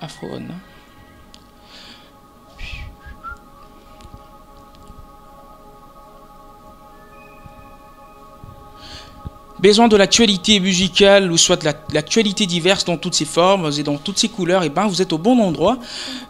Afro, non? Besoin de l'actualité musicale ou soit de l'actualité diverse dans toutes ses formes et dans toutes ses couleurs, et ben vous êtes au bon endroit.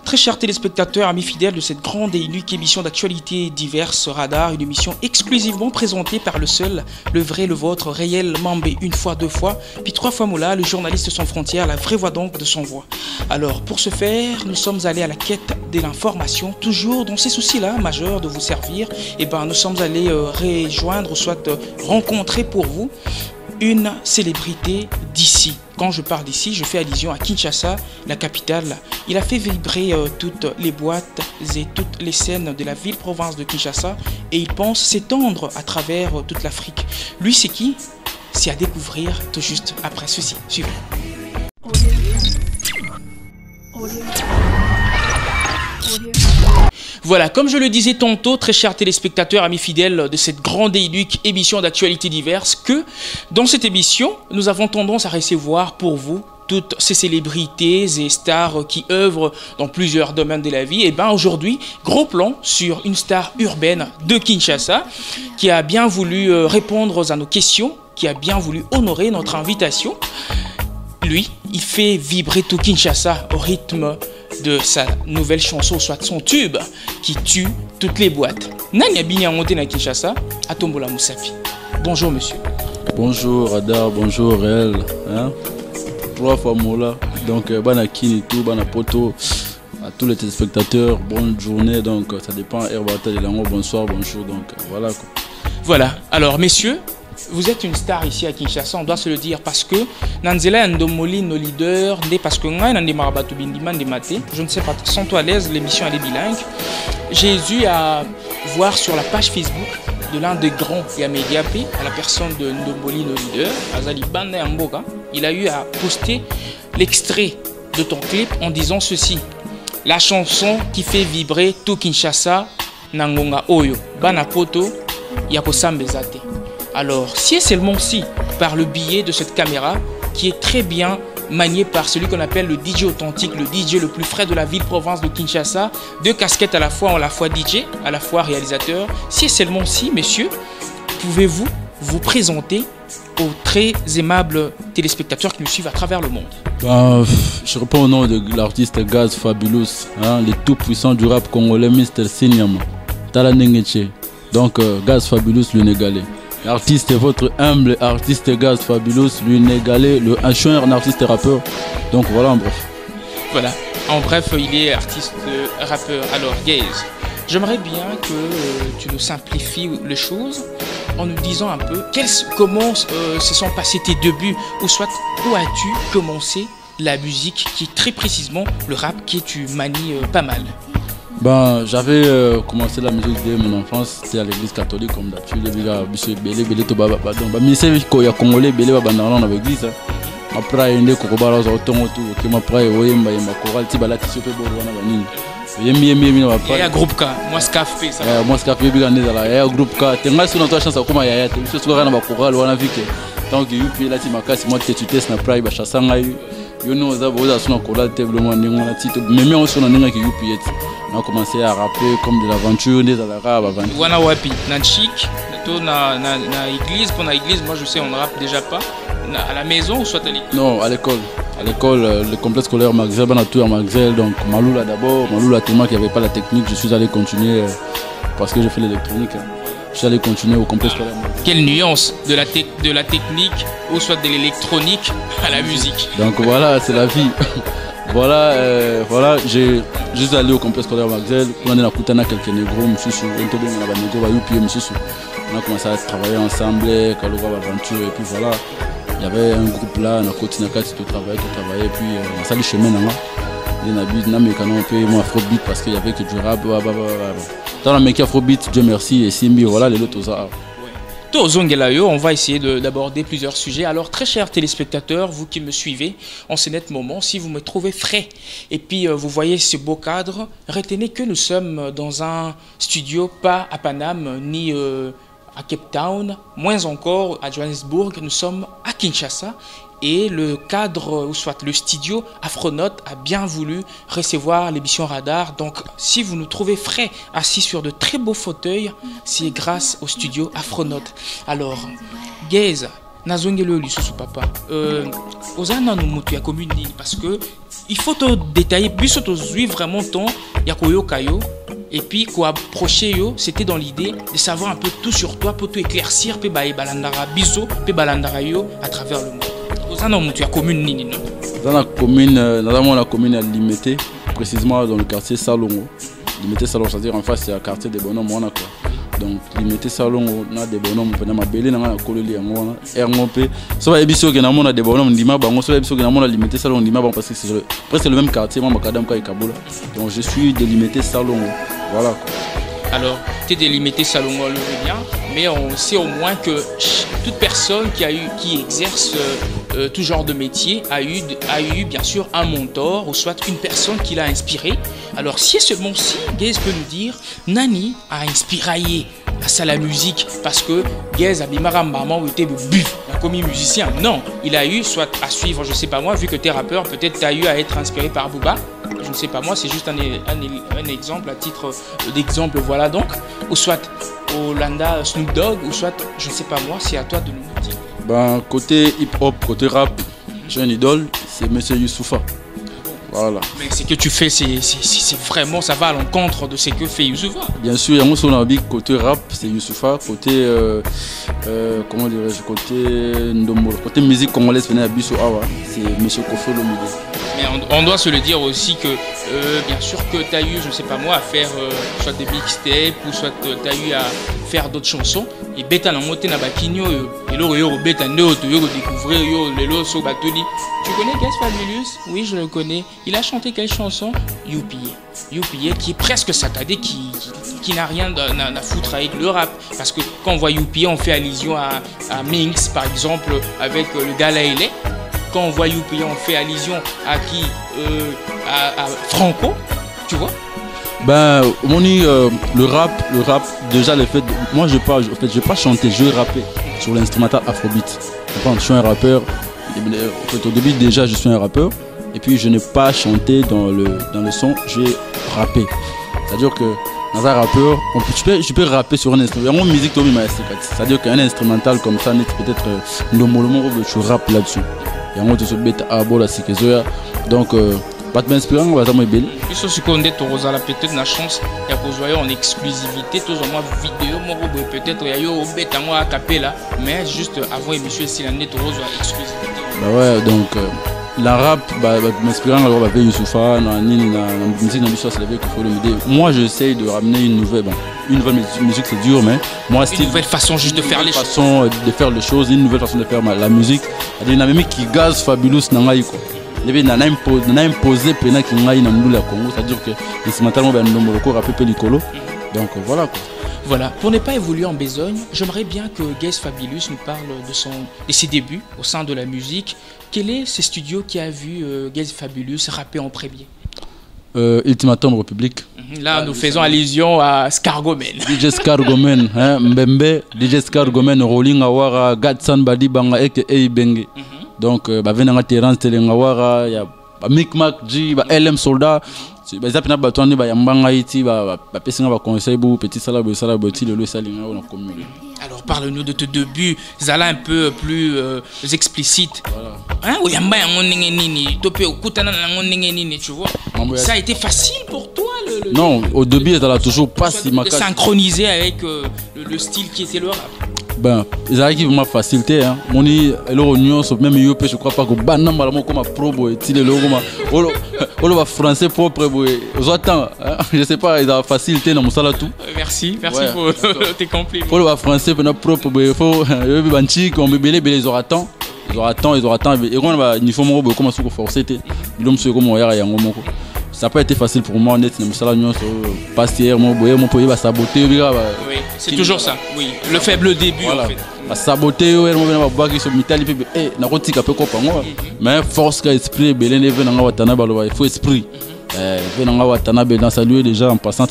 Très chers téléspectateurs, amis fidèles de cette grande et unique émission d'actualité diverse Radar, une émission exclusivement présentée par le seul, le vrai, le vôtre, réel Mambé, une fois, deux fois, puis trois fois Moula, le journaliste sans frontières, la vraie voix donc de son voix. Alors pour ce faire, nous sommes allés à la quête de l'information, toujours dans ces soucis-là majeurs de vous servir. Et ben nous sommes allés rejoindre, soit rencontrer pour vous une célébrité d'ici. Quand je parle d'ici, je fais allusion à Kinshasa, la capitale. Il a fait vibrer toutes les boîtes et toutes les scènes de la ville-province de Kinshasa et il pense s'étendre à travers toute l'Afrique. Lui, c'est qui? C'est à découvrir tout juste après ceci. Suivez. Voilà, comme je le disais tantôt, très chers téléspectateurs, amis fidèles de cette grande et unique émission d'actualité diverse, que dans cette émission, nous avons tendance à recevoir pour vous toutes ces célébrités et stars qui œuvrent dans plusieurs domaines de la vie. Et bien aujourd'hui, gros plan sur une star urbaine de Kinshasa qui a bien voulu répondre à nos questions, qui a bien voulu honorer notre invitation. Lui, il fait vibrer tout Kinshasa au rythme de sa nouvelle chanson, soit son tube, qui tue toutes les boîtes. Nani Abini a monté na Kinshasa, Atombola Moussapi. Bonjour monsieur. Bonjour Radar, bonjour Réel. Hein? Trois fois Moula. Donc, Banakini, tout, Banapoto, à tous les téléspectateurs, bonne journée. Donc, ça dépend, Herbata de Lango, bonsoir, bonjour. Donc, voilà quoi. Voilà, alors messieurs, vous êtes une star ici à Kinshasa, on doit se le dire, parce que Nanzela Ndomoli, nos leaders, parce que je ne sais pas, sens-toi à l'aise, l'émission elle est bilingue. J'ai eu à voir sur la page Facebook de l'un des grands Yamédiapé, à la personne de Ndomoli, nos leaders, Azali Bane Amboka. Il a eu à poster l'extrait de ton clip en disant ceci: la chanson qui fait vibrer tout Kinshasa, Nangonga Oyo, Banapoto, Yakosambezate. Alors, si et seulement si, par le biais de cette caméra, qui est très bien maniée par celui qu'on appelle le DJ authentique, le DJ le plus frais de la ville-province de Kinshasa, deux casquettes à la fois DJ, à la fois réalisateur, si et seulement si, messieurs, pouvez-vous vous présenter aux très aimables téléspectateurs qui nous suivent à travers le monde? Je réponds au nom de l'artiste Gaz Fabulous, hein, le tout puissant du rap congolais, Mr. Sinyama, Tala Nengeche. Donc, Gaz Fabulous, le Négalais. L'artiste est votre humble artiste Gaz Fabulous, le Négalais, un chouin, un artiste rappeur. Donc voilà en bref. Voilà, en bref, il est artiste rappeur. Alors Gaz, j'aimerais bien que tu nous simplifies les choses en nous disant un peu comment se sont passés tes débuts, ou soit où as-tu commencé la musique, qui est très précisément le rap que tu manies pas mal. J'avais commencé la musique dès mon enfance, c'était à l'église catholique comme d'habitude. Congolais, l'église. Après, il y a des choral, il y a groupe K, moi Scafé ça. Moi Scafé il y a groupe K. Tu as une chance comme il y a tu sais na choral wana vike. Donc yupi là ti makasi moi tu test na pride ba chasanga yu. Yo no za boza suna choral tellement ningo na tito. Même on suna ninga ki yupi yet. On a commencé à rapper comme de l'aventure des arabes avant. Wana wapi na chic, na église, pour la église moi je sais on rappe déjà pas. À la maison ou soit à l'école? Non, à l'école. À l'école, le complexe scolaire Maxel, on a tout à Maxel, donc Maloula d'abord. Maloula tellement qu'il n'y avait pas la technique, je suis allé continuer parce que j'ai fait l'électronique. Je suis allé continuer au complexe scolaire Maxel. Quelle nuance de la technique ou soit de l'électronique à la musique. Donc voilà, c'est la vie. Voilà, j'ai juste allé au complexe scolaire Maxel. On a quelques négros, on a commencé à travailler ensemble, aventure et puis voilà. Il y avait un groupe là, on a continué à travailler, et puis on a sali chemin là. On a un afrobeat parce qu'il y avait que du rap. Dans la mec afrobeat, Dieu merci, et Simbi, voilà les autres. On va essayer d'aborder plusieurs sujets. Alors très chers téléspectateurs, vous qui me suivez en ce net moment, si vous me trouvez frais et puis vous voyez ce beau cadre, retenez que nous sommes dans un studio pas à Paname ni à Cape Town, moins encore à Johannesburg, nous sommes à Kinshasa et le cadre, ou soit le studio Afronote a bien voulu recevoir l'émission Radar. Donc si vous nous trouvez frais, assis sur de très beaux fauteuils, c'est grâce au studio Afronote. Alors, Gaze, nazongelo lisusu papa. Ozana no mutu ya commune nini parce que il faut te détailler, biso to suivre vraiment ton yakoyo kayo. Et puis, quoi approcher yo, c'était dans l'idée de savoir un peu tout sur toi pour tout éclaircir, puis balandara biso, puis balandara yo à travers le monde. Ozana mutu ya commune nini non? Dans la commune, la commune à Limité, précisément dans le quartier Salongo. Limité Salongo, c'est-à-dire en face c'est le quartier des bonhommes on a quoi. Donc Limité Salongo, on a des bonhommes, on a ma belle, on a la colonie, on a RMP. Ça va ébiso que on a des bonhommes, on dit ma bango, ça va ébiso que on a Limité Salongo, on dit ma bango parce que c'est presque le même quartier, moi Makadam Ka et Kaboula. Donc je suis de Limité Salongo, voilà quoi. Alors, tu es délimité Salongo, on le veut bien, mais on sait au moins que toute personne qui exerce tout genre de métier a eu bien sûr un mentor ou soit une personne qui l'a inspiré. Alors, si seulement si, Gaze peut nous dire, Nani a inspiré à la musique parce que Gaze a bimara maman ou était buf, comme musicien. Non, il a eu soit à suivre, je sais pas moi, vu que tu es rappeur, peut-être tu as eu à être inspiré par Booba. Je ne sais pas moi, c'est juste un exemple, à titre d'exemple, voilà donc. Ou soit Hollanda, Snoop Dogg, ou soit, je ne sais pas moi, c'est à toi de nous dire. Ben, côté hip-hop, côté rap, j'ai un idole, c'est Monsieur Youssoupha. Voilà. Mais ce que tu fais, c'est vraiment, ça va à l'encontre de ce que fait Youssoupha. Bien sûr, il y a mon son côté rap, c'est Youssoupha, côté, comment dirais-je, côté Ndombolo, côté musique congolaise, c'est Monsieur Kofi Olomide. Mais on doit se le dire aussi que, bien sûr que tu as eu, je ne sais pas moi, à faire soit des mixtapes ou soit tu as eu à faire d'autres chansons. Et bêta na moté na bakinyo et lo yo bêta ndo to yo découvrir yo lelo so batoli. Tu connais Gaze Fabulous? Oui, je le connais. Il a chanté quelle chanson? Youpié. Youpié qui est presque saccadé, qui n'a rien à foutre avec le rap. Parce que quand on voit Youpié, on fait allusion à Minx par exemple avec le gars Laélé. Quand on voit Youpié, on fait allusion à qui? À Franco, tu vois? Ben, le rap, déjà le fait, moi je parle, en fait, je vais pas chanter, je vais rapper sur l'instrumental Afrobeat. Je suis un rappeur, en fait, au début déjà je suis un rappeur, et puis je n'ai pas chanté dans le son, j'ai rappé. C'est-à-dire que dans un rappeur, je peux rapper sur un instrumental. Il y a une musique, c'est-à-dire qu'un instrumental comme ça, peut-être, je rappe là-dessus. Il y a un autre bête à bord la Sikezoya. Donc, pas de m'inspirer, on va s'en aller. Puis ce qu'on dit, peut-être la chance, il y a qu'on en exclusivité, tous en moi vidéo, peut-être il y a eu au bête à moi à taper là, mais juste avant l'émission, s'il y a une exclusivité. Bah ouais, donc la rap, m'inspirant alors avec Youssoupha, la musique dans l'histoire, c'est la vie qu'il faut le m'aider. Moi, j'essaye de ramener une nouvelle musique, c'est dur, mais moi, une nouvelle façon juste de faire les choses. Une nouvelle façon de faire la musique. Il y a une qui Gaze Fabulous Nangaï quoi. Il y a imposé pena qui ngai na ndula Congo, c'est-à-dire que instrumentalement ben ndomoko rapper likolo. Donc voilà quoi. Voilà, pour ne pas évoluer en besogne, j'aimerais bien que Gaze Fabulous nous parle de ses débuts au sein de la musique. Quel est ce studio qui a vu Gaze Fabulous rapper en premier? Ultimatum République. Là, nous faisons allusion à Scargomen. DJ Scargomen, Mbembe, DJ Scargomen, Rolling Awara, Gatsan Badi Banga Eke Eibenge. Donc, venanga Terence Telengawara, il y a Micmac G, LM Soldat. Ils appellent Batouani, Yambanga Iti, Pessinga va conseiller pour petit salabo, le salinga on a commun. Alors, parle-nous de tes débuts, Zala un peu plus explicite. Hein, Yamba Nini, Topé Okutana Nini, tu vois. Ça a été facile pour toi Non, au début, ça n'a toujours pas si de synchroniser avec le style qui était le rap. Ben, ils arrivent à faciliter. Hein. Mon union, même UP, je crois pas que Banam Balamo comme un pro boy, il est le va français propre boy. Je sais pas, ils ont facilité dans mon salatou. Merci pour tes compliments. Pour le français, ben propre boy, il faut banchik, on bébé ils auront temps. Et on va il faut mon boy comme un forcé. L'homme se comme on y a un moment. Ça n'a pas été facile pour moi, honnête, pas hier, mon pays va saboter. Oui, c'est toujours ça, oui. Le faible début, voilà. En fait. Va saboter, mais force qu'esprit, il faut esprit. Dans saluer déjà en passant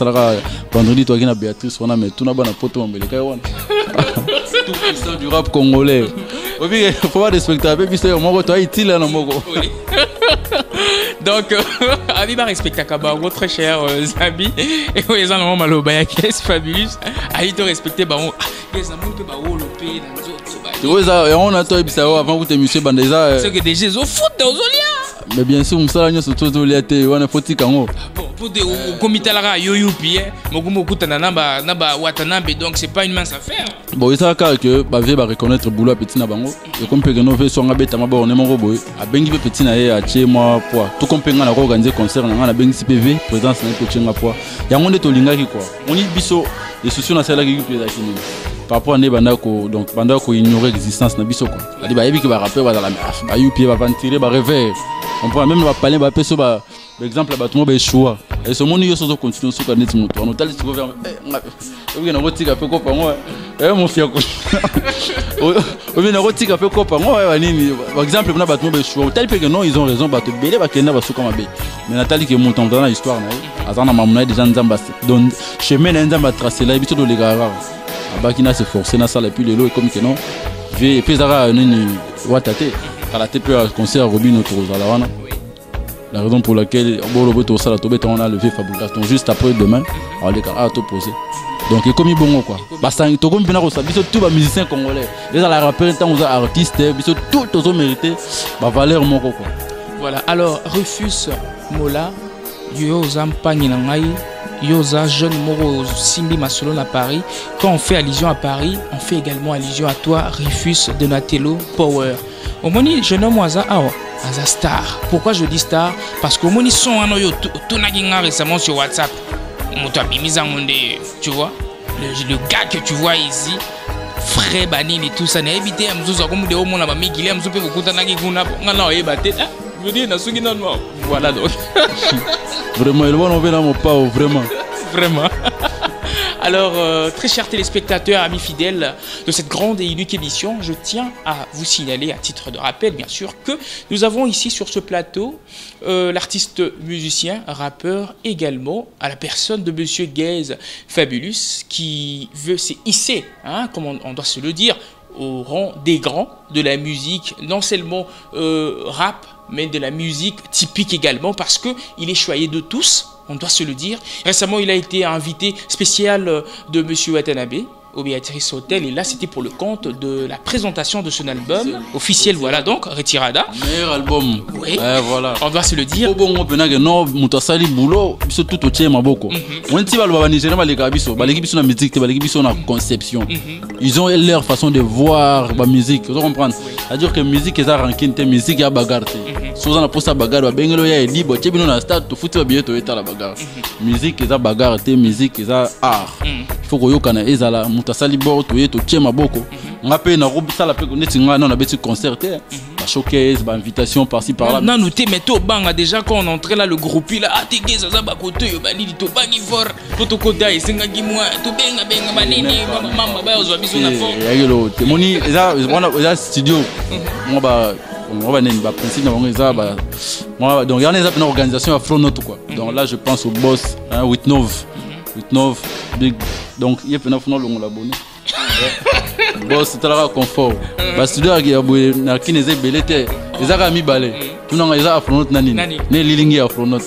vendredi, toi qui as Béatrice, mais tout n'a pas de pote, tout puissant du rap congolais. Il faut pas respecter un peu, puis c'est au moment où tu as été là, donc, Abi va respecter Kabango, très cher Zabi. Et où les gens ont mal au bail, qu'est-ce fabuleux. Abi te respecter, bah, les amours que bah, on le paye dans les autres. Tu vois, ça, on a toi, avant que tu monsieur Bandeza. C'est que des gens au foot dans Zolia. Mais bien sûr, on s'en surtout Zolia, on a fauté quand pour des comités là, yo pied, Mokumoku Tananaba, Naba Watanabe, donc c'est pas une mince affaire. Bon, il s'agit que Bavé va reconnaître Boula Petit Nabango. Et comme Pegano fait son abet à ma bonne, on est mon robot. A Bengi Petit Naé, à Tché, moi, poids. Tout comme Pengan a organisé concert, on a Bengi PV, présence d'un petit poids. Il y a un monde de Tolinga qui quoi. On y biso, les soucis dans celle-là qui est là. Par rapport à des bandako, donc bandako ignorer l'existence de biso quoi. Il dit bah il va rapper, va dans la mer, bah youpi va ventiler, va réveiller. On prend même va parler, va passer bah exemple là tout le monde choix. Et ce monde il se continue sur la net moto. On t'a dit tu veux faire oui on a rotique un peu quoi pour moi. Mon fier quoi. Oui on a rotique un peu quoi pour moi. Par exemple on a battu le choix. Tel que non ils ont raison battu belé va kenda va sous comme bé. Mais Nathalie qui monte dans l'histoire là. Azana mamuna déjà nzamba donc chemin nzamba tracé là biso do les gars. Bakina se forcer na sala puis les lots comme que non et puis zara nini watate kala te peut concert Robin autour la wana la raison pour laquelle bon robot au sala tobeta on a levé fabrication juste après demain on les a tout posé donc comme il bongo quoi basta to comme bina ko sa biso tout ba musicien congolais les la rappeur tant aux artistes biso tout aux mérité ba valeur moko quoi. Voilà, alors Rufus Mola yo zampagni na ngai Yoza jeune Moro Simbi Masolo à Paris. Quand on fait allusion à Paris, on fait également allusion à toi, Rufus Donatello Power. Au moni jeune homme Aza star. Pourquoi je dis star? Parce qu'au moni son anoyo tonaginga récemment sur WhatsApp. Tu vois le gars que tu vois ici, frère Banini et tout ça, n'a évité à me comme des hommes là, mais il aime souper beaucoup d'anagi kuna, ngana oyebaté. Je dis na sugi non non. Voilà donc. Vraiment, il va en venir à mon pas, vraiment. Vraiment. Alors, très chers téléspectateurs, amis fidèles de cette grande et unique émission, je tiens à vous signaler, à titre de rappel, bien sûr, que nous avons ici sur ce plateau l'artiste musicien, rappeur également, à la personne de Monsieur Gaze Fabulous, qui veut se hisser, hein, comme on doit se le dire, au rang des grands de la musique, non seulement rap, mais de la musique typique également, parce qu'il est choyé de tous, on doit se le dire. Récemment, il a été invité spécial de Monsieur Watanabe au Béatrice Hotel, et là c'était pour le compte de la présentation de son album officiel, voilà donc Retirada, meilleur album. Oui, voilà, on doit se le dire. Bon benage no mutasali boulot biso tout au tien maboko on ti ba ba Nigeria ba leka biso ba leki biso na musique ba leki biso na conception. Ils ont leur façon de voir la musique, vous comprenez? C'est-à-dire que musique est ranking te musique ya bagarre te soza na posa bagarre ba bengelo ya libre ti bino na stade to futi ba bieto eta la bagarre. Musique est bagarre te musique est art. Il faut que na ezala mutasali bo to yeto tien maboko ngape na robisa la pe neti nga na beti concert te ba showcase ba invitation par-ci par-là. Non nous te mettons banga déjà quand on entrait là le groupe là atege ça ba koto yo bali to bangi for to koda esenga gimwa to benga manini mama ba ozo biso na fort yelo te moni eza studio moi on va ba principe na bango eza ba moi donc il y a une organisation à front note quoi. Donc là je pense au boss Whitnove big donc il y a plein de longs l'abonné boss tala confort ba studio ya boye na kineze belete ezaka mi balé tout na eza afronot nani ne lilingi afronot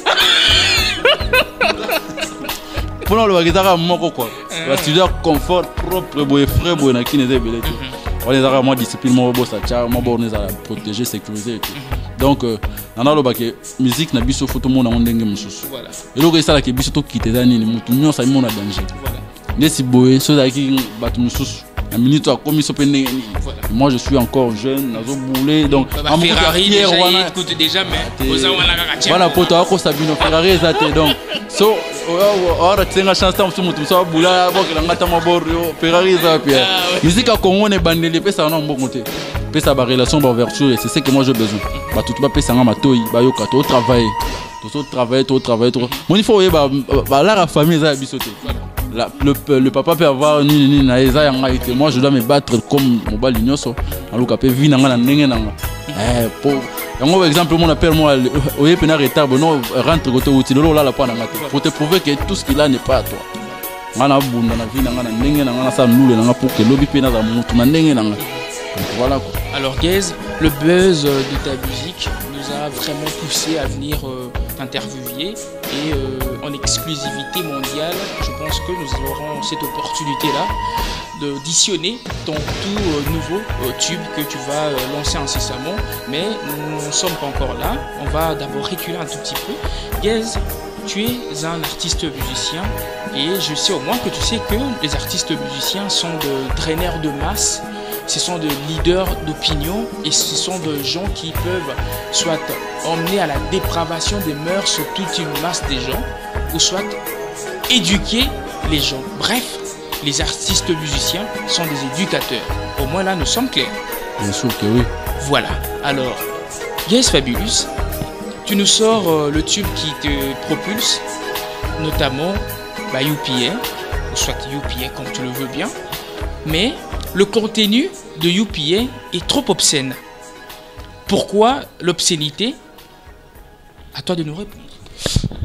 pour le bagitara moko quoi ba studio confort propre boye frais boye na kineze belete on les a moi discipline mon boss a cha mon bon à protéger sécuriser et tout. Donc nana lo baké musique na biso photo mon na ndenge mususu voilà et lo ça la ke biso to kiteza nini mutu nyonso ay mona danger voilà nesi boye so da ki batu mususu la minute a commis so pende moi je suis encore jeune nazo bouler donc en Ferrari déjà écoute déjà mais oza wana kaka voilà poto ako sabino Ferrari ezate donc so ora tsenga chance tam so mutu so bula bokela ngata maborio Ferrari za pia musique a Congo ne bandeli pesa na mbongo te pesa ba relation ba ouverture et c'est ce que moi j'ai besoin ba tout ba pesa nga matoi ba yoka to travailler mon il faut ba la famille za bisoté. Le papa peut avoir ni na eza yanga ite moi je dois me battre comme mobali nyonso aluka pe vi nanga na ndenge nanga pour yango exemple mon appelle moi oye pena retard non rentre côté outil lolo là la pa nanga pour te prouver que tout ce qu'il a n'est pas à toi ngana bunda na vi nanga na ndenge nanga na sa nule nanga pour que lobi pena za mutu na ndenge nanga Voilà quoi. Alors Gaze, le buzz de ta musique nous a vraiment poussé à venir t'interviewer et en exclusivité mondiale, je pense que nous aurons cette opportunité-là d'auditionner ton tout nouveau tube que tu vas lancer incessamment, mais nous ne sommes pas encore là. On va d'abord reculer un tout petit peu. Gaze, tu es un artiste musicien et je sais au moins que tu sais que les artistes musiciens sont de draineurs de masse, ce sont de leaders d'opinion et ce sont de gens qui peuvent soit emmener à la dépravation des mœurs toute une masse des gens ou soit éduquer les gens. Bref, les artistes musiciens sont des éducateurs. Au moins là, nous sommes clairs. Bien sûr que oui. Voilà. Alors, Gaze Fabulous, tu nous sors le tube qui te propulse, notamment UPA, ou soit UPA comme tu le veux bien. Mais le contenu de UPA est trop obscène. Pourquoi l'obscénité? À toi de nous répondre.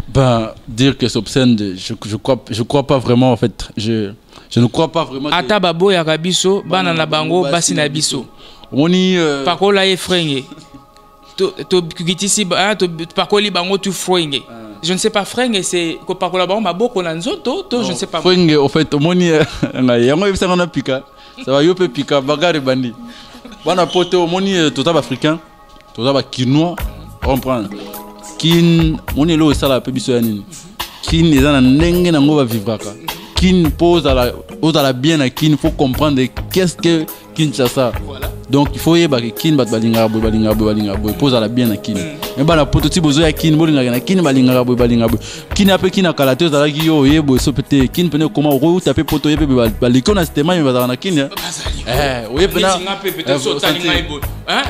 Ben, dire que c'est obscène, je crois pas vraiment en fait. Je ne crois pas vraiment. Ata babo ya kabiso, bana na bango, basi na biso. Moni. Pakola e frenge. To kitisi ba to pakoli bango tu frenge. Je ne sais pas frenge, c'est ko pakola bango maboko na nzoto, to je ne sais pas. Frenge au fait moni yango yebisa ngana pika. Ça va yope pika bagare bandi. Bana poto moni tota ba africain, tota ba kinois, on prend. Kin moni lo esala pe biso ya nini. Kin ezana ndenge nango ba vivraka. Kin pose à la bien à Kin, il faut comprendre qu'est-ce que Kinshasa. Voilà. Donc il faut y avoir Kin balinga pose à la bien à Kin. Mais bah la prototype besoin à Kin bolinga na Kin balinga Kin a peu Kin a kalaté za la yo yebo so pété Kin pene comment ou taper poto yebe ba l'icône à système il va na Kin. Oui pena. Hein?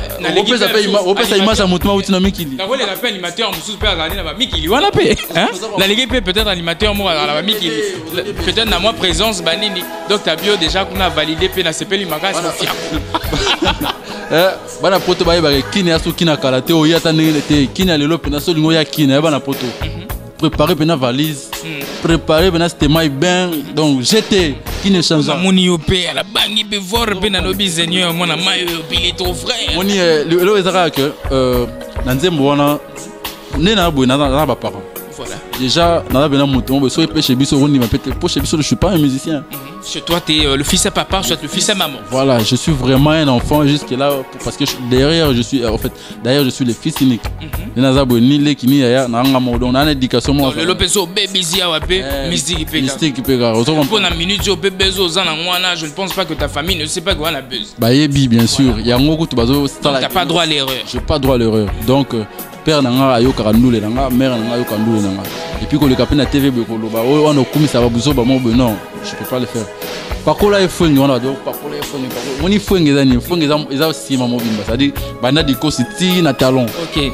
On peut ça image à mouvement outina mikili. Quand les rappels animateurs mususu pe azali na ba mikili wana pe. Hein? La ligue peut-être animateur mo na ba mikili. Peut-être na moi présence banini. Donc ta bio déjà qu'on a validé pe na sepeli magasi bana poto ba Kin ya so Kin kalaté o yata ne Kin ya lelo pena so lingo ya Kin ya bana poto. Préparer pena valise. Préparer pena c'était bien donc j'étais qui ne change pas. Moni opé à la bangi be voir pe na lobi seigneur mona mai opili ton frère. Moni le ezaka que nanzembo wana ne na bo na ba parents. Voilà. Déjà, dans la mouton, je suis pas un musicien. Chez toi, tu es le fils à papa, soit le fils à maman. Voilà, je suis vraiment un enfant jusque là parce que derrière je suis le fils unique. Je ne pense pas que ta famille ne sait pas qu'on a besoin. Bien sûr, il y a tu n'as pas droit à l'erreur. Je n'ai pas droit à l'erreur. Donc père nanga ayoka ndule nanga mère nanga ayoka ndule nanga et puis ko le kapena TV bekolo ba o wana kumisa ba buzo ba mo non je peux pas le faire pakola efungi wana do pakola efungi moni fungi eza sima mobimba ça dit banda diko siti na talon. OK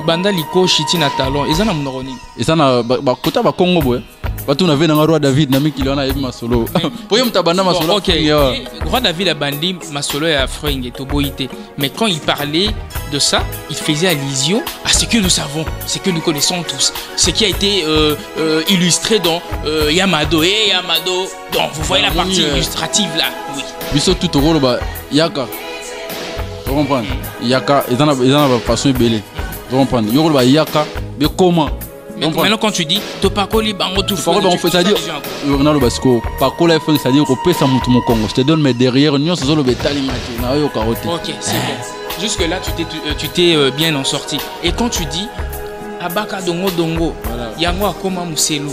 banda liko shiti na talon eza na monoko nini eza na ba kota ba Congo boy batu na vena roi David na mikili wana yebi masolo poyo mtabanda masolo. OK roi David a bandi masolo ya frenge to boité mais quand il parlait de ça il faisait allusion à ce que nous savons, ce que nous connaissons tous, ce qui a été illustré dans Yamado et Yamado. Donc vous voyez la partie illustrative là. Oui. Biso tout rôle ba yaka. Tu comprends? Yaka ils en a façon belé. Tu comprends? Yo rôle ba yaka mais comment? Maintenant quand tu dis to pakoli bango tout fort on fait ça dire Ronaldo Basco pakola fait ça dire ko pesa mutu mo Congo. Je te donne mes derrière nyo so lo betali mati na yo karote. OK, c'est bon. Jusque là tu t'es bien en sorti. Et quand tu dis abaka dongo dongo yango akoma muselu,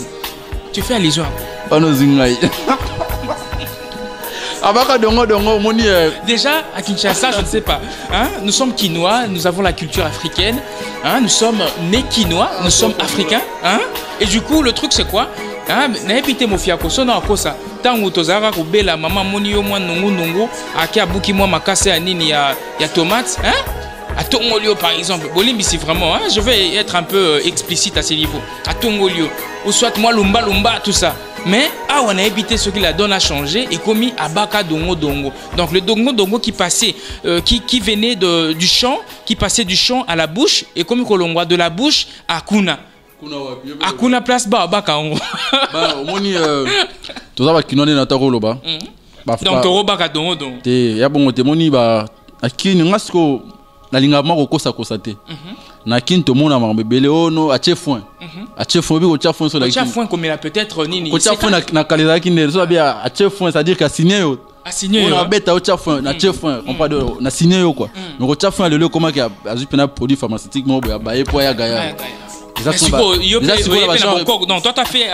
tu fais allusion à quoi? Ono zingai. Abaka dongo dongo moni déjà à Kinshasa je ne sais pas hein? Nous sommes Kinois, nous avons la culture africaine hein? Nous sommes nés Kinois, nous sommes africains hein? Et du coup le truc c'est quoi hein? Naebite mofia ko sona akosa tango tozaka ko bela mama moni yo mwa nongo aki abuki mwa makase ya nini ya tomate hein? À Tongolio par exemple, Bolimbi c'est vraiment hein? Je vais être un peu explicite à ce niveau. À Tongolio ou soit moi lumba tout ça. Mais on a évité ce qui la donne à changer et commis à Baka Dongo Dongo. Donc le Dongo Dongo qui passait, qui venait du champ, qui passait du champ à la bouche et comme Kolongwa de la bouche à Kuna. Akuna place ba Baka Ongo. Bah au moni tout ça va qui n'en est dans ta rôle ba. Donc robaka dongo donc. Te ya bongo te moni ba akini ngasko na linga mako kosa te. Na kin to mona ma bebele ono a chefouin. A chefouin bi ko chefouin so la. Chefouin comme il a peut-être nini. Ko chefouin na kaleza kine so bien a chefouin, c'est-à-dire qu'à signer yo. A signer yo. On a beta au chefouin, na chefouin, on pas de na signer yo quoi. Mais ko chefouin le comment qui a ajouté un produit pharmaceutique mo ba e po ya gaya. Donc toi tu as fait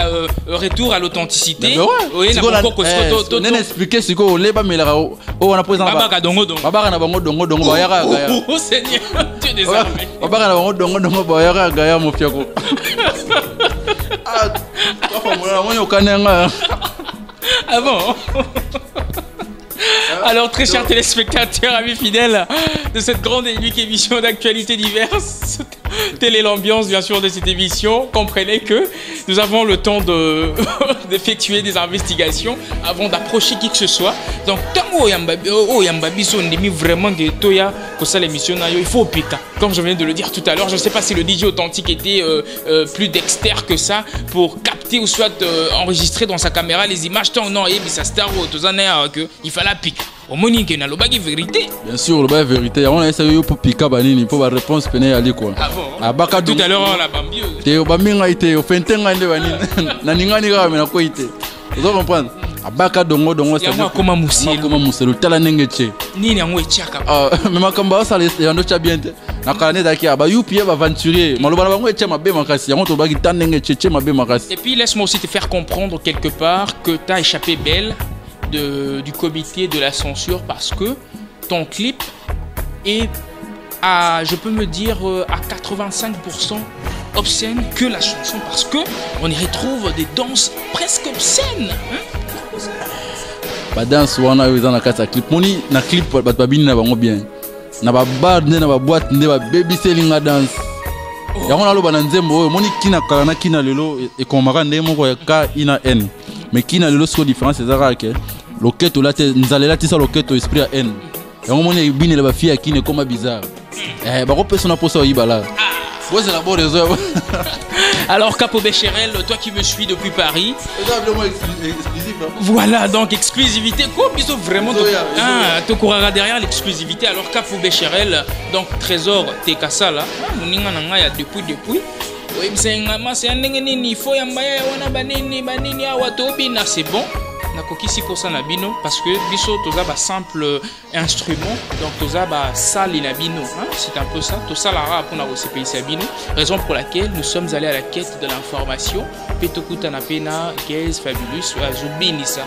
retour à l'authenticité. Oui, on a expliqué ce qu'on l'a pas mais là on a posé Babaka dongo dongo. Babaka na bango dongo dongo ba yaka gaya. Oh Seigneur, Dieu des armées. Babaka na bango dongo dongo ba yaka gaya mo fiako. Ah, toi moi on yo kanenga. Ah bon. Alors, très chers téléspectateurs, amis fidèles de cette grande et unique émission d'actualité diverses, telle est l'ambiance bien sûr de cette émission. Comprenez que nous avons le temps d'effectuer des investigations avant d'approcher qui que ce soit. Donc, tant Yambabi sont vraiment que Toya, que ça l'émission, il faut piquer. Comme je viens de le dire tout à l'heure, je ne sais pas si le DJ authentique était plus dexter que ça pour capter ou soit enregistrer dans sa caméra les images. Tant non, et ça star il fallait piquer. Au monique na lobaki vérité. Bien sûr, le vérité. On a essayé pour piquer banini pour la réponse peine aller quoi. Ah bon. Tout à l'heure on l'a bambio. Te baminga ite ofentenga nde banini. Na ningani ga me na ko ite. Vous comprenez? Abaka dongo dongo ça. Ya koma muselo. Koma muselo tala nengeche. Nini yango etiaka. Mais makamba ça les yando cha bien te. Na kane daki aba yupi ba aventurier. Maloba na bango etia mabe makasi. Yango to baki tanengeche mabe makasi. Et puis laisse-moi aussi te faire comprendre quelque part que tu as échappé belle du comité de la censure parce que ton clip est à, je peux me dire, à 85% obscène que la chanson parce que on y retrouve des danses presque obscènes. Ba danse wana yo na kata clip moni na clip ba babini na bango bien na ba bar na ba boîte na ba baby selling dance. Ya on a lo bananzembo moni kina kala na kina lelo e komaka ndemo ko ka ina n mais kina lelo so différence ezaka ke loketo la te nzalela tisa loketo esprit à n yango moni bine ba fille kine comme bizarre ba ko personne pour ça yibala. Ouais, c'est la bonne raison. Alors Capo Becherel, toi qui me suis depuis Paris. Voilà, donc exclusivité. Quoi, bisous vraiment. Tu courras derrière l'exclusivité. Alors Capo Becherel, donc Trésor Tekasa là. Moninga nanga ya depuis. Oui, c'est un nini. Il faut yambaya wana banini awatobina. C'est bon. Nakokisi kosa na bino parce que biso toza ba simple instrument donc toza ba sali na bino c'est un peu ça to salara pour na OCPC bino raison pour laquelle nous sommes allés à la quête de l'information petokuta na pena Gaze Fabulous Zubinisa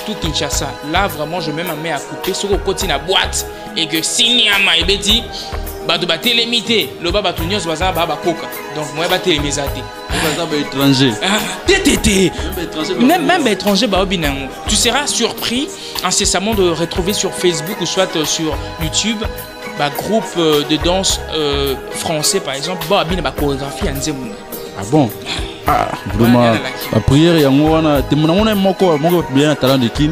tout Kinshasa là vraiment je même mets à couper sur le côté na boîte et que sinyama ebeti bato ba télémité le baba tunyo baza ba koka donc moi ba télémisate étranger. Même étranger, tu seras surpris incessamment de retrouver sur Facebook ou soit sur YouTube groupe de danse français par exemple, chorégraphie en Zemmour. Ah bon? Ah, vraiment. La prière, il y a un bien talent de kin.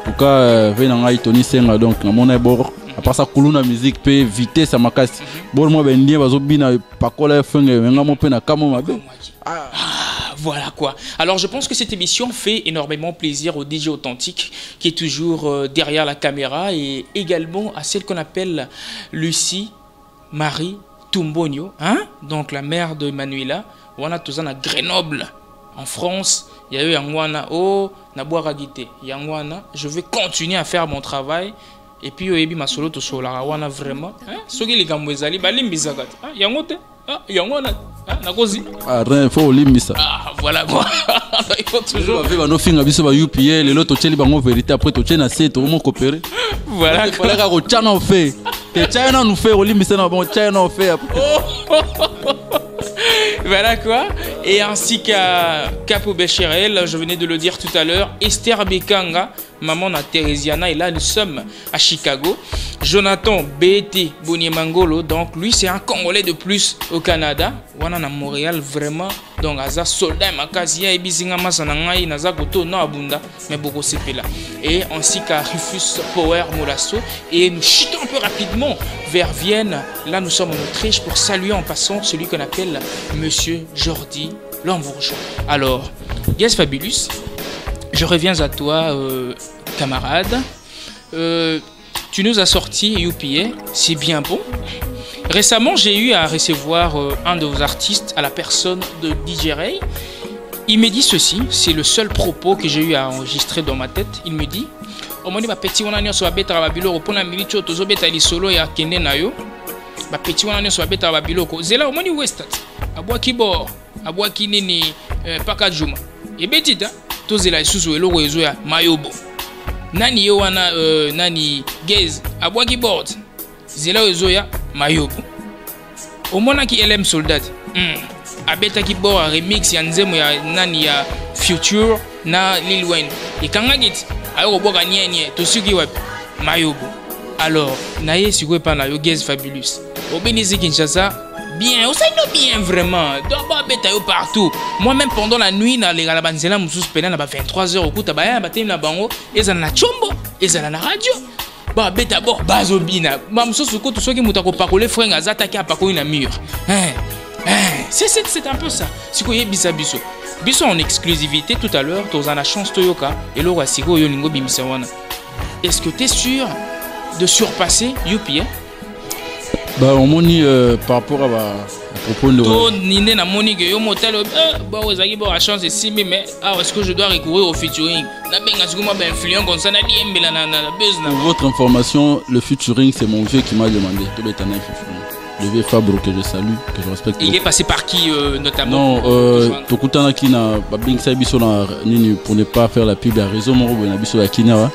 En tout cas, venez Tony Senga donc, mon bord. À part ça, kuluna musique peut vitesse à ma casse. Bon, moi, ben, nie bazobina pakola fenge, venga mon pena kamo mabe. Voilà quoi. Alors je pense que cette émission fait énormément plaisir au DJ authentique qui est toujours derrière la caméra et également à celle qu'on appelle Lucie Marie Tumbonio, donc la mère de Manuela. On a tous à Grenoble en France. Il y a eu Yangwana, na boaragité. Yangwana, je vais continuer à faire mon travail. Et puis oyebi masolo to sola wana vraiment soki likambo ezali balimbisa kati yangote yangona nakozi rien faut limbisa voilà quoi. Il faut toujours avec nos finga biso ba UPA le loto tcheli bango vérité après to tchena c'est to mo coopérer voilà il fallait ka ko tchana on fait te tchana nous fait limbisa na bon tchana on fait voilà quoi. Et ainsi qu'à Capo Becherel, je venais de le dire tout à l'heure, Esther Bekanga, maman na Thérésiana, et là nous sommes à Chicago. Jonathan B.T. Boniemangolo, donc lui c'est un Congolais de plus au Canada. Wana na Montréal vraiment, donc aza soldat makazia et bizinga masanangai naza goto no abunda, mais beaucoup c'est là. Et ainsi qu'à Rufus Power Molasso, et nous chutons un peu rapidement vers Vienne. Là nous sommes en Autriche pour saluer en passant celui qu'on appelle Monsieur Jordi Lambourgeois. Alors, Gaze Fabulous, je reviens à toi. camarade. Tu nous as sorti UPA, c'est bien bon. Récemment, j'ai eu à recevoir un de vos artistes à la personne de DJ Ray. Il me dit ceci, c'est le seul propos que j'ai eu à enregistrer dans ma tête. Il me dit, au moment où petit on a sur beta babilo pour la milicho tozo beta li solo ya kende na yo. Ba petit on a sur beta babilo ko zela au moment où Westat. Abwa kibo, abwa kinini pakajuma. Et betita to zela isusu eloko ezo ya mayobo. Nani yo wana nani Gez abwa keyboard. Zela ezo ya mayobo. Au moment qui LM Soldat. Abeta keyboard remix ya nzemo ya nani ya Future na Lil Wayne. Et quand on dit ayo boka nienie to suki wapi mayobo. Alors naye sikwe pa na yo Gez Fabulous. Obénisi Kinshasa bien, on sait bien vraiment. D'abord beta yo partout. Moi-même pendant la nuit na les galabanzela musus pena na ba 23h au coup tabaya batem na bango ezana na chombo, ezana na radio. Ba beta bo bazobina. Ba mususu ko to soki mutako pakole frère azata ki apakoli na mur. C'est un peu ça. Siko yebisa biso. Biso en exclusivité tout à l'heure, tu as la chance Toyoka et le Rasigo Yolingo Bimisawana. Est-ce que tu es sûr de surpasser Youpi? Bah, on moni par rapport à propos de. Toi, Nine na moni que yo motel bah vous avez la chance ici mais est-ce que je dois recourir au featuring? Na benga siko ma ben influent comme ça na diembela na buzz na. Pour votre information, le featuring c'est mon vieux qui m'a demandé. Tout est un featuring. Le vieux Fabro que je salue, que je respecte. Il est passé par qui notamment? Non, Tokutana qui n'a pas bien ça biso na nini pour ne pas faire la pub à réseau mon na biso ya Kinawa.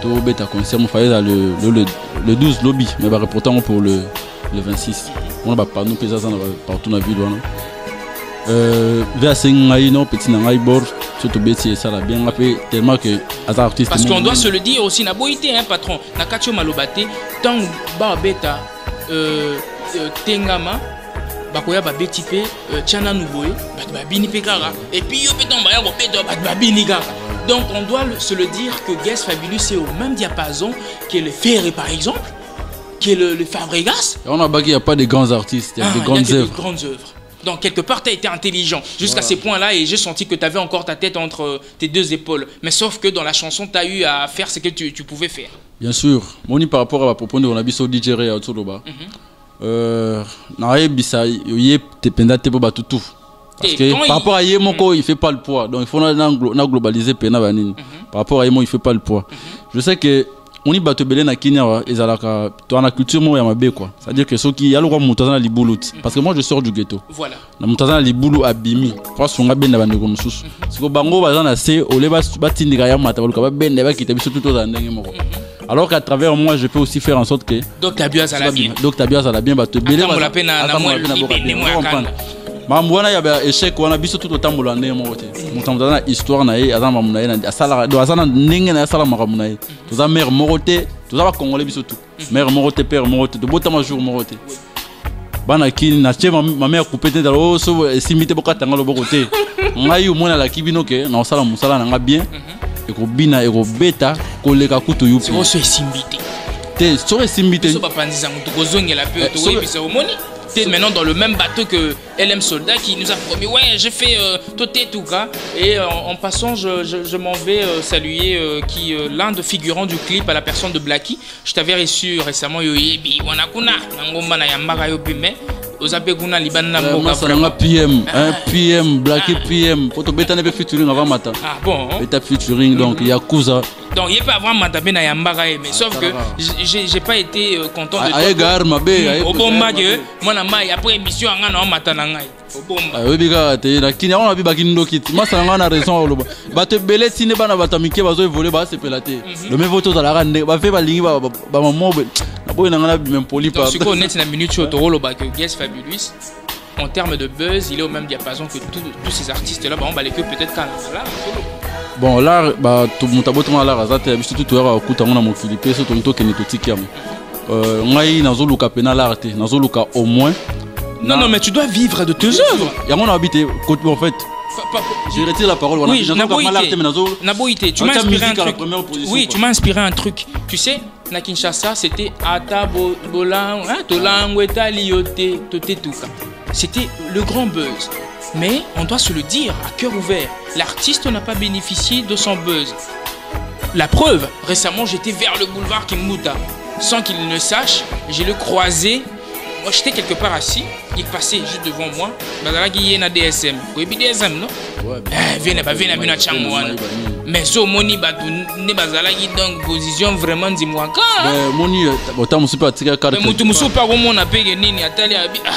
To beta concert mon fallait le 12 lobby mais bah reportant pour le 26. On va pas nous peser ça partout dans la ville vers Sengai non petit nangai bord surtout beti ça la bien rappelé tellement que as artiste. Parce qu'on doit se le dire aussi na boité hein patron na Katio Malobate tant ba beta Tengama bakoya ba beti pe Tchana Nouboé ba bini pe kara et puis yo peton ba ya ko peto ba bini kara. Donc on doit se le dire que Gez Fabulous est au même diapason que le Ferré par exemple, que le Fabregas. On a pas qu'il n'y a pas de grands artistes, il y a de grandes œuvres. De grandes œuvres. Donc quelque part tu as été intelligent jusqu'à ces points-là et j'ai senti que tu avais encore ta tête entre tes deux épaules. Mais sauf que dans la chanson tu as eu à faire ce que tu pouvais faire. Bien sûr. Moni par rapport à la propos de on a biso DJ Ray Autoloba. Bisa yoye te penda te boba tout. Parce que par rapport à Yemoko, il fait pas le poids. Donc il faut globaliser pena banine. Par rapport à Yemo, il fait pas le poids. Je sais que on y batte belé na Kenya et zalaka toi na culture mo ya mabe quoi. C'est-à-dire que ceux qui y a le roi mutazana libulut parce que moi je sors du ghetto. Voilà. Na mutazana libulu abimi. Parce qu'on a ben na bandeko mususu. Parce que bango bazana se ole batindika ya mata baluka ba ben ba kita biso tout aux ndenge moko. Alors qu'à travers moi, je peux aussi faire en sorte que. Donc, tu as bien ça la bien. Donc, tu as bien ça la bien. Tu as bien ça la bien. Mambuana ya ba échec wana biso tout autant molande mo wote. Mutamdana histoire na ye azama munaye na asala do azana ndenge na asala makamunaye. Toza mère morote, toza ba congolais biso tout. Mère morote, père morote, de botama jour morote. Bana kini na chema ma mère coupé tête oh so simité bokata ngalo bokote. Ngai umona la kibino ke na osala musala na nga bien. Eko bina eko beta koleka kutu yupi. C'est aussi simbité. Te sore simbité. So ba pandiza mutu kozongela pe to yebisa omoni. T'es maintenant dans le même bateau que LM Soldat qui nous a promis ouais je fais toté tout cas et en passant je m'en vais saluer l'un de figurants du clip à la personne de Blacky. Je t'avais reçu récemment yoyebi wanakuna ngomba na yambaka yopi mais ozape kuna libana mboka vraiment PM PM Blacky PM poto beta ne featuring avant matin. Ah bon beta featuring donc Yakuza. Donc il peut avoir matabé na yambaka mais sauf que j'ai pas été content de aye gar mabe au bon que moi na mai après émission nga na matana ngai au bon oui biga te na kini on a bi bakindo kit masa nga na raison oloba bato belé sine bana batamike bazo voler ba se pelaté le même voto za la rande ba fait ba lingi ba mamobe na boy na nga na même poli pas. Donc ce qu'on est na minute cho to oloba que Gez Fabulous en termes de buzz, il est au même diapason que tous ces artistes là on va les que peut-être quand là. Bon là bah tout mutabotoma là razate biso tout toyaka okuta ngona mo Philippe so tonto kene totiki yamo ngai nazoluka pena l'arte nazoluka au moins non mais tu dois vivre de tes œuvres yango na habité en fait je retire la parole oui Naboïté tu m'as inspiré un truc oui tu m'as inspiré un truc tu sais na Kinshasa c'était Atabo Bolang Tolangwe Taliote Totetuka c'était le grand buzz. Mais on doit se le dire à cœur ouvert, l'artiste n'a pas bénéficié de son buzz. La preuve, récemment j'étais vers le boulevard Kimbuta. Sans qu'il ne sache, je le croisé. Moi j'étais quelque part assis, il passait juste devant moi. Il y a un DSM. Oui, DSM, non? Viens, mais so moni batu ne bazalaki donc position vraiment dis-moi quand. Moni, autant monsieur pas tirer carte. Mais mutu musu pas comment on appelle nini atali abi ah.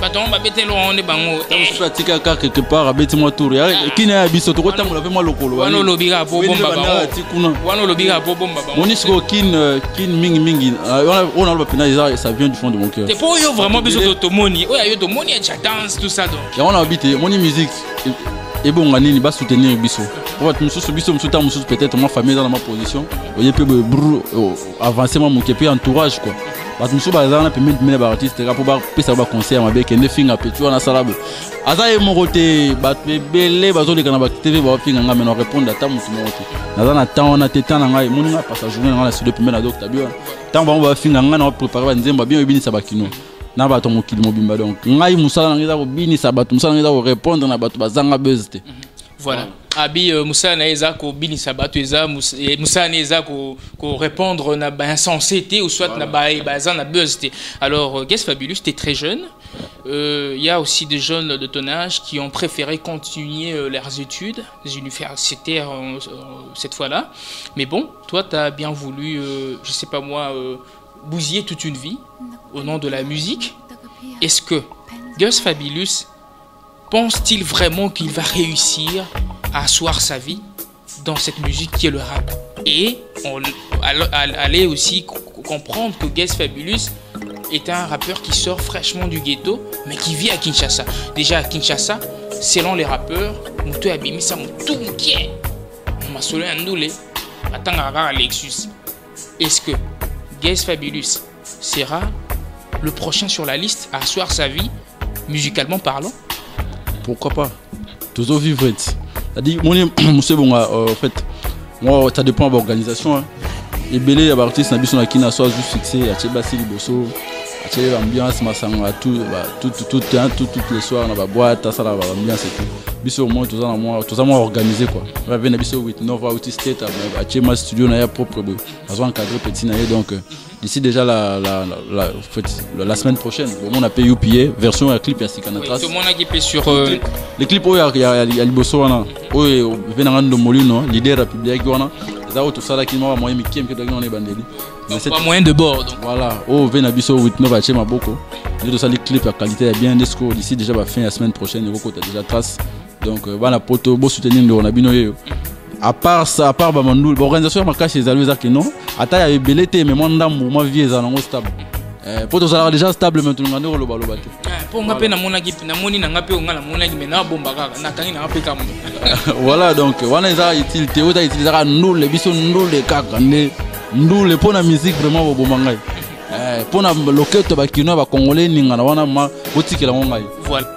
Baton ba betelo on est bango. Monsieur pas tirer carte quelque part abeti moi tour. Qui n'a abiso to kota mula moi lokolo. Wano lobira po bomba bango. Wano lobira po bomba bango. Moni siko kin mingi. On a le pénal ça vient du fond de mon cœur. C'est pour yo vraiment besoin de moni. Oh yo to moni et danse tout ça donc. Et on a habité moni musique. Et bon, on va soutenir Bisso. Peut-être ma famille dans ma position. Il peut avancer mon entourage quoi. Parce que je peux mettre des artistes pour faire des concerts avec des filles à petit na salabe. Aza mon côté belé bazo les kana TV ba finga nga mais répondre à ta mutu moto. Na temps on a tétan nga mon nga passe journée na sur le premier na docteur bio. Tant ba finga nga na préparer nzemba bien bini sabakino. Na bato mokili mobimba donc ngai musala ngiza ko binisa bato musala ngiza ko répondre na bato bazanga bezte. Voilà. Abi musala na eza ko binisa bato eza musala na eza ko répondre na ba insensété ou soit na baza na bezte. Alors Guess Fabulous, tu es très jeune. Il y a aussi des jeunes de ton âge qui ont préféré continuer leurs études universitaires cette fois-là. Mais bon, toi tu as bien voulu je sais pas moi bousiller toute une vie au nom de la musique. Est-ce que Guess Fabulous pense-t-il vraiment qu'il va réussir à asseoir sa vie dans cette musique qui est le rap? Et on allait aussi comprendre que Guess Fabulous est un rappeur qui sort fraîchement du ghetto mais qui vit à Kinshasa. Déjà à Kinshasa, selon les rappeurs, Moutou Abimisa Moutou Mouké Masolo Andoule Atangara Lexus. Est-ce que Guess Fabulous sera le prochain sur la liste à asseoir sa vie, musicalement parlant? Pourquoi pas? Toujours vivre. C'est-à-dire, en fait, moi, ça dépend de l'organisation. Et belé, les artistes qui sont juste fixés, à Tchébassi, Liboso, à Tchébassi, l'ambiance, toutes les soirs, on a la boîte, ça, l'ambiance et tout. Biso au moins, tout ça, organisé quoi. On va venir biso with Nova State, à Tchébassi Studio, on a propre, on a encadré petit, donc. D'ici déjà la semaine prochaine, on a payé UPA, version à clip, il y a Sikanatras. Tout le monde a qui sur. Les clips, il y a Liboso, il y a Venarando Molino, leader République, tout ça qui m'a moyen de bord. Voilà, Venabiso with Nova Chema Boko. Tout ça, les clips, la qualité est bien. D'ici déjà la fin de la semaine prochaine, il y a déjà trace. Donc, voilà, pour soutenir le Ronabino. À part ça, à part l'organisation ma cache les alliés qui non attends il y a belleté mais mon dame moi vie est en stable pour tous alors déjà stable maintenant on a le balo baté pour ngape na mona qui na moni na ngape on na mona qui mais na bomba na kangi na ngape kam voilà donc wana za utilité ou utiliser nous les bisous nous les kaka nous les pour la musique vraiment bomba ngai pour na loketo ba kino ba congolais ninga na wana ma botikela ngai voilà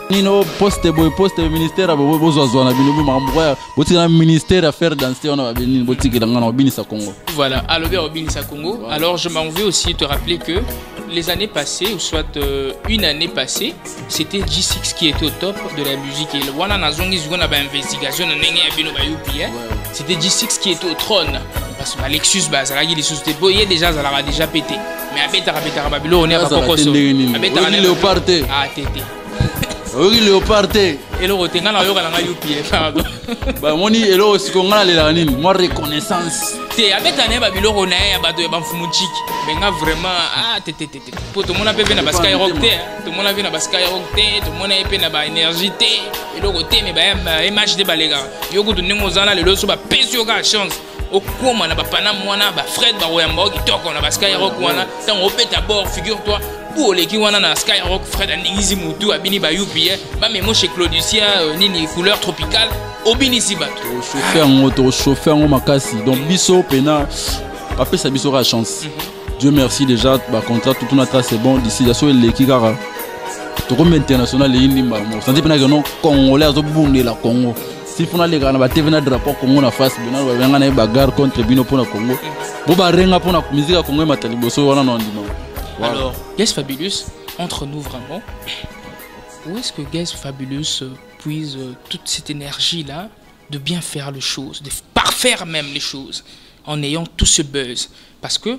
Nino poste ministère à ministère affaires danser on a Congo. Voilà, Congo. Alors je m'en veux aussi te rappeler que les années passées ou soit une année passée, c'était G6 qui était au top de la musique et voilà na zongi zona ba investigation na ndenge ya bino ba UPA. C'était G6 qui était au trône parce que Lexus bazalaki les sociétés boyé déjà ça l'a déjà pété. Mais abeta babilo on est pas kokoso. Abeta léopard. Ah tété. Oui, léopard. Et le retenga na yoka na UPA pardon. Bah moni elo sikonga le lanine, moi reconnaissance. Té abeta ne babilo rona ya bato ya bamfumuchiki. Benga vraiment ah tété. Pour tout le monde a na baskai rock té, tout le monde a na baskai rock té, tout le monde a na ba énergie té. Et le côté mais ba match de balega. Yoko to ningo zana le loso ba pesio ka chance. Okoma na ba panam mwana ba Fred ba royamba ki toko na baskai rock wana. Tant opeta bord figure-toi. Pour les qui wana na Skyrock Fred Andizi Mutu abini ba UPA ba memo chez Claudicia nini couleur tropicale obini sibato chauffeur en makasi donc biso pena après ça biso ra chance Dieu merci déjà ba contrat tout on a c'est bon d'ici la so les qui gara to comme international les ndimba mo santé pena que non congolais zo bunde la Congo si funa les gars ba TV na drapeau Congo na face bina ba venga na bagarre contre bino pour na Congo bo ba renga pour na musique Congo matali boso wana non ndima. Voilà. Alors, Guess Fabulous, entre nous vraiment, où est-ce que Guess Fabulous puise toute cette énergie-là de bien faire les choses, de parfaire même les choses en ayant tout ce buzz. Parce que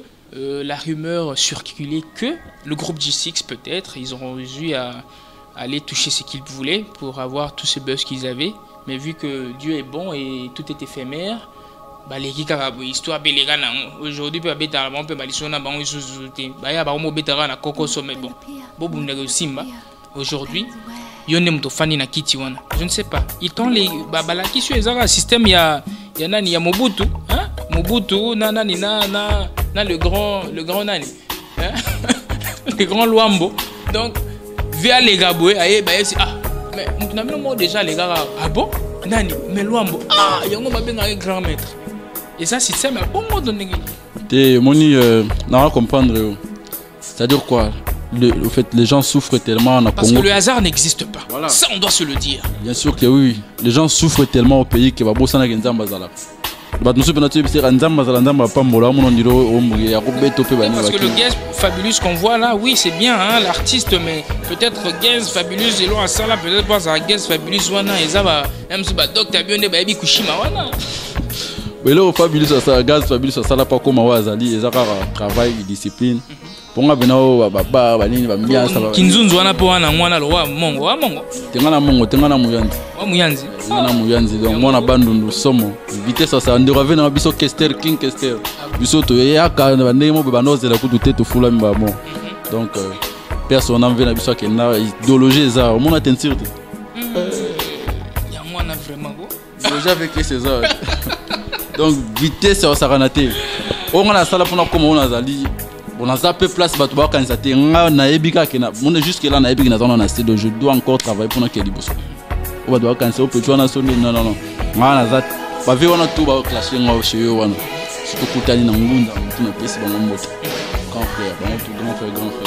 la rumeur circulait que le groupe G6 peut-être, ils auront dû aller toucher ce qu'ils voulaient pour avoir tout ce buzz qu'ils avaient. Mais vu que Dieu est bon et tout est éphémère, bah les gars histoire belega na aujourd'hui peut beta on peut balisona bango isuzuté bah ya ba mo betara na koko sommet bon bobu ndego simba aujourd'hui yone mto fani na kiti wana je ne sais pas ils t'ont les bala qui sur ezaka système ya nani ya Mobutu hein Mobutu na le grand nani hein le grand Luambo donc via les gaboué aye bah ah mais on a même déjà les gars ah bon nani mais Luambo ah yango ba benga grand maître. Et ça, c'est ça, mais bon mot donné. Moni, n'a comprendre. C'est-à-dire quoi? Au fait, les gens souffrent tellement en Congo. Parce que le hasard n'existe pas. Voilà. Ça, on doit se le dire. Bien sûr que oui. Les gens souffrent tellement au pays que Babosa n'a qu'un bazala. Parce que le Guest Fabulous qu'on voit là, oui, c'est bien, hein, l'artiste, mais peut-être Guest Fabulous, et à ça là, peut-être pas à Guest Fabulous, wana, et ça va, même si docteur Bionde, baby Kushima, wana. Mais là, Fabulous, ça, Gaz Fabulous, ça, là, pas comme Wazali, et ça, travail, discipline. Pour moi, baba, banini, bamia, ça va. Kinzunzu, wana, pour wana, mwana, loa, mongo, mongo. Tengana mongo, tengana muyanzi. Muyanzi. Tengana muyanzi, donc, moi, na bandundu, somo. Vitesse, ça, on devrait venir, biso, Kester, King Kester. Biso, to, ya, ka, bandemo, bebano, c'est la coup de tête, fula, mbamo. Donc, personne n'en vient, biso, qui n'a idéologie, ça, on a tenté. Y'a moi, vraiment, idéologie avec les César. Donc vitesse ça va rater. On a ça là pour nous comme on a zali. On a zappé place bateau ba kanisa te nga na ebika kena. On est jusque là na ebika na zona na studio. Je dois encore travailler pour na keli bosso. On va devoir kanisa au petit on a sonné non. Nga na zat. Ba vi on a tout ba clasher nga chez yo wana. Surtout kutani na ngunda mutuna pesi ba moto. Grand frère.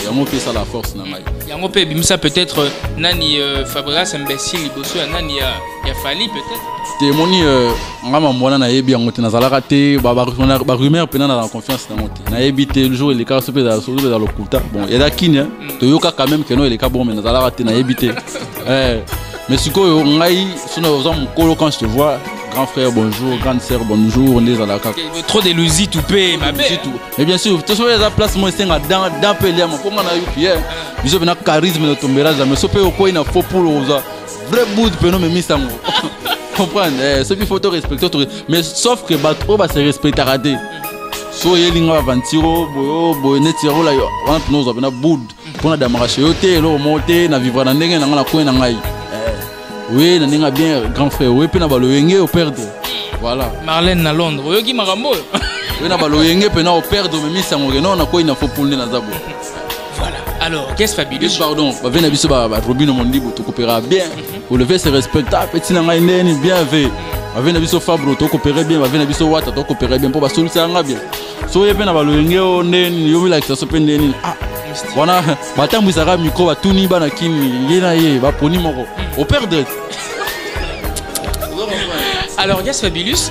Yango pesa la force na ngai. Yango pe bimisa peut-être nani Fabregas imbécile bosso nani ya Fali peut-être. Témoni ngama mwana na yebi yango te nazalaka te ba rumeur pena na confiance na monte na yebi te le jour les cas se dans le kulta bon et la kinya to yoka quand même que non les cas bon mais nazalaka te na yebi te mais sikoyo ngai sona oza mukolo quand je te vois grand frère bonjour grande sœur bonjour on est alaka trop de luzi tout pe ma belle mais bien sûr to so la place moi c'est dans pelé mo ponga na yupi biso bena charisme de tombera jamais so pe ko ina faux pour oza vrai bout pe no me misango comprendre ceux qui faut te respecter mais sauf que trop va se respecter raté so yelinga avantiro boyo netiro la yo on nous a bena boud pour na damarache yo te lo monter na vivre na ndenge na ngala ko na ngai oui na ninga bien grand frère oui pe na balo yenge au perdre voilà Marlène na Londres yo ki makambo oui na balo yenge pe na au perdre mais misango non na ko ina faut pour na zabo. Voilà. Alors, qu'est-ce Fabulous? Pardon, va venir biso ba Robino Mondibo to coopérer bien. Pour lever c'est respectable, petit na ngai ndeni bien fait. Va venir biso Fabro to coopérer bien, va venir biso Wata to coopérer bien pour ba solution nga bien. So yepe na balongé o ndeni yo mila kisaso pe ndeni. Ah. Wana batambu saka micro ba tuni bana kini yena ye ba poni moko. Au perdre. Alors, qu'est-ce Fabulous?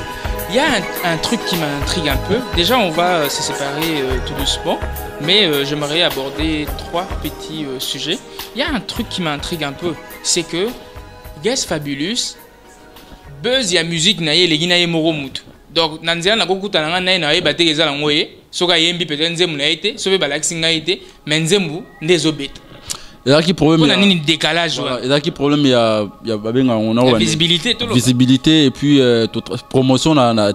Il y a un truc qui m'intrigue un peu. Déjà, on va se séparer tout doucement, mais j'aimerais aborder 3 petits sujets. Il y a un truc qui m'intrigue un peu, c'est que Guest Fabulous, buzz ya musique na ye legi na ye moro mutu. Donc, nanzela na kokuta na ngai na ye bate ezala ngoye, soka yembi peut-être nzemu na été, sobe balaxi ngai été, mais nzemu ndezobeta. Et là qui problème il y a un décalage voilà, et là qui problème il y a on a visibilité et puis promotion na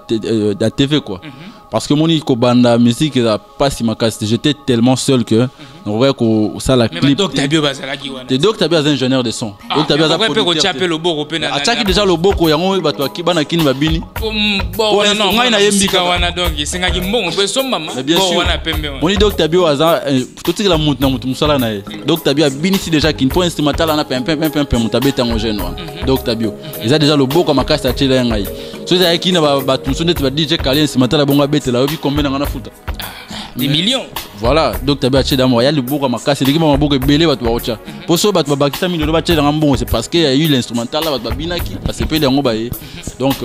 TV quoi. Parce que mon banda musique pas si ma casse j'étais tellement seul que on voit que ça la clip donc Tabio bazalaki wana donc Tabio est ingénieur de son donc Tabio a attaque déjà le boko yango bato ki bana kini babini bon non ngai na yembika wana donc singaki mbongo pe somba bon wana pembe wana on donc Tabio aza tout la mutu na mutu musala na donc Tabio bini si déjà kin point instrumental na pem mutabeta ngo jeune donc Tabio ils a déjà le boko makasa tchela ngai so za kina bato sonete ba DJ Kalien instrumental bonga betela obi combien na futa des millions. Voilà, donc tu as acheté dans moi, il y a le beau à ma casse, l'équipe m'a beaucoup belé, tu vas watcher. Pour ça, tu vas bakisa 1000 € dans un bon, c'est parce qu'il y a eu l'instrumental là, tu vas binaki, parce que c'est pas les donc